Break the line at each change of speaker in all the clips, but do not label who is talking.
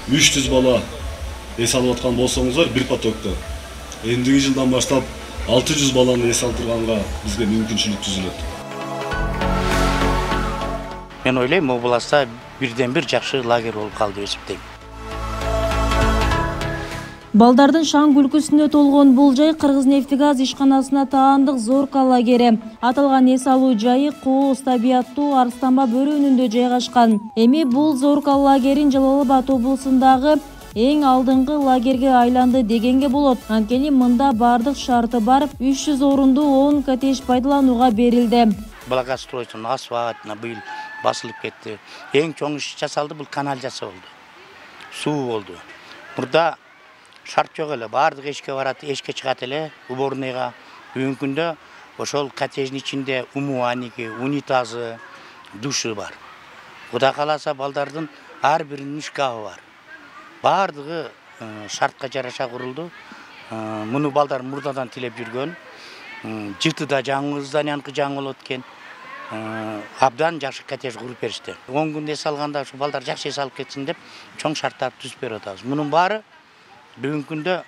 300 бала эс алып аткан болсоңуздар бир потокто. Эндиги жылдан баштап 600 баланы эс алдырганга бизге мүмкүнчүлүк түзүлөт.
Мен ойлойм, областта бирден бир жакшы лагерь болуп калды деп эсептейм.
Балдардын шаң күлкүсүнө толгон бул жай Кыргызнефтегаз ишканасына таандык Зорка лагери. Аталган эс алуу жайы кооз табияттуу Арстанба бөрүнүндө жайгашкан. Эми бул Зорка лагерин Жалал Абад облусундагы эң алдыңкы лагерге айланды дегенге болот. Анткени мында бардык шарты бар 300 орундуу 10 коттедж пайдаланууга берилди.
Благоустройствонун асфальтына быйыл басылып кетти. Эң чоң иш жасалды, бул канализация болду. Суу болду. Мурда шарт жок эле, бардык эшикке барат, эшикке чыгат эле, уборныйга. Бүгүнкү күндө ошол коттедждин ичинде умывальники, унитазы, душы бар. Кудай кааласа балдардын ар биринин шкафы бар. Бардыгы шартка жараша курулду. Муну балдар мурдадан тилеп жүргөн. Жытыда жаңы зданияныкы жаңы болот экен. Абдан жакшы коттедж куруп беришти. 10 күн эс алганда ушу балдар жакшы эс алып кетсин деп чоң шарттарды түзүп берип атабыз. Мунун баары бүгүнкү күндө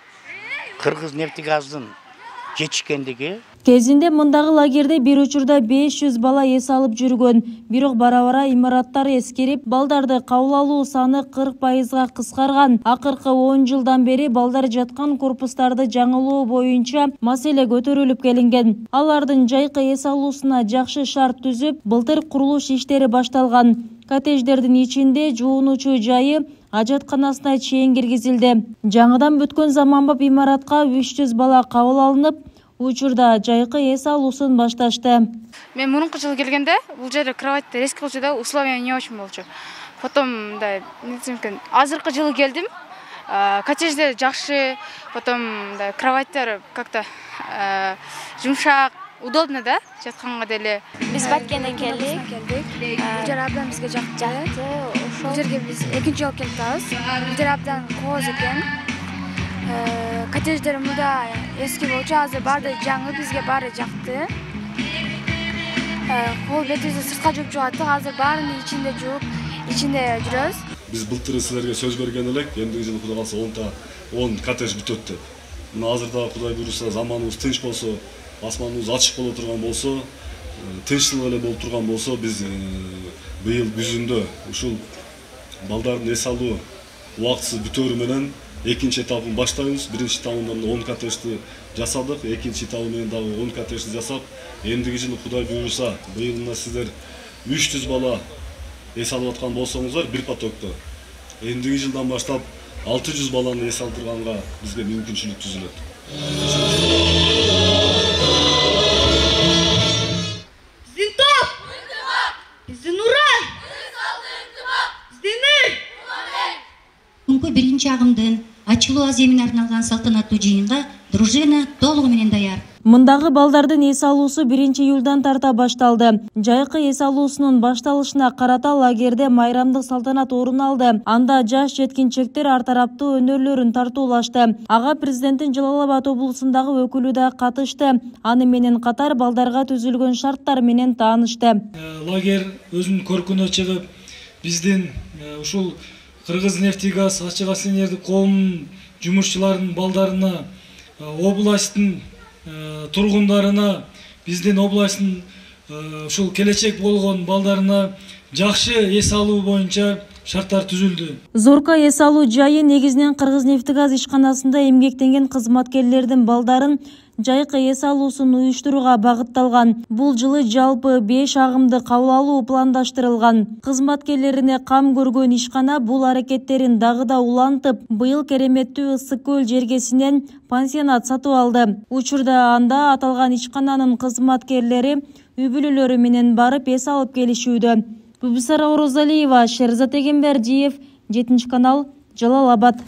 Кыргызнефтегаздын жетишкендиги.
Кезинде мындагы лагерде бир учурда 500 бала эс алып жүргөн. Бирок бара-бара имараттар эскирип, балдарды кабыл алуу саны 40%га кыскарган. Акыркы 10 жылдан бери балдар жаткан корпустарды жаңылоо боюнча маселе көтөрүлүп келинген. Алардын жайкы эс алуусуна жакшы шарт түзүп, былтыр курулуш иштери башталган. Коттедждердин ичинде жуунуучу жайы ажатканасына чейин киргизилди. Жаңыдан бүткөн заманбап имаратка 300 бала кабыл алынып, учурда жайкы эс алуусун башташты.
Мен мурунку жылы келгенде бул жерде кроваттар эски болчу да, условия не очень болчу. Потом азыркы жылы келдим. Коттедждер жакшы, потом кроваттар как-то жумшак, удобно да, жатканга деле.
Биз Баткенден келдик. Бул жер абдан бизге жакты. Бул жерге биз экинчи жолу келип атабыз. Бул жер абдан кооз экен. Коттедждер мында эски болчу, азыр баары жаңы, бизге баары жакты. Кол бетибизди сыртка жууп жуаттык, азыр баарынын ичинде жууп, ичинде жүрөбүз.
Биз былтыр силерге сөз берген элек, эндиги жылы Кудай кааласа 10 коттедж бүтөт деп. Мына азырда Кудай буйруса заманыбыз тынч болсо, асманыбыз ачык боло турган болсо, тынччылык эле болуп турган болсо, биз быйыл күзүндө ушул балдардын эс алуу убактысы бүтөөрү менен экинчи этабын баштайбыз. Биринчи этабында 10 коттеджди жасадык, экинчи этабы менен дагы 10 коттеджди жасап, эндиги жылы Кудай буйруса, быйыл мына сиздер 300 бала эс алып аткан болсоңуздар бир потокто. Эндиги жылдан баштап 600 баланы эс алдырганга бизге мүмкүнчүлүк түзүлөт.
Биздин топ! Биздин уран! Биздин эл!
Бүгүнкү биринчи агымдын ачылуу аземине арналган салтанаттуу жыйынга дружина толугу менен даяр.
Мындагы балдардын эс алуусу 1-июлдан тарта башталды. Жайкы эс алуусунун башталышына карата лагерде майрамдык салтанат орун алды. Анда жаш жеткинчектер ар тараптуу өнөрлөрүн тартуулашты. Ага президенттин Жалал Абад облусундагы өкүлү да катышты. Аны менен катар балдарга түзүлгөн шарттар менен таанышты.
Лагерь өзүнүн көркүнө чыгып, биздин ушул Кыргызнефтегаз ачык акционердик коомунун жумушчуларынын балдарына, областтын тургундарына, биздин областтын ушул келечек болгон балдарына жакшы эс алуу боюнча шарттар түзүлдү.
Зорка эс алуу жайы негизинен Кыргызнефтегаз ишканасында эмгектенген кызматкерлердин балдарын жайкы эс алуусун уюштурууга багытталган. Бул жылы жалпы 5 агымды кабыл алуу пландаштырылган. Кызматкерлерине кам көргөн ишкана бул аракеттерин дагы да улантып, быйыл кереметтүү Ысык көл жергесинен пансионат сатып алды. Учурда анда аталган ишкананын кызматкерлери үй-бүлөлөрү менен барып эс алып келишүүдө. Бубисара Орозалиева, Шерзат Эгембердиев, 7 канал, Жалал Абад.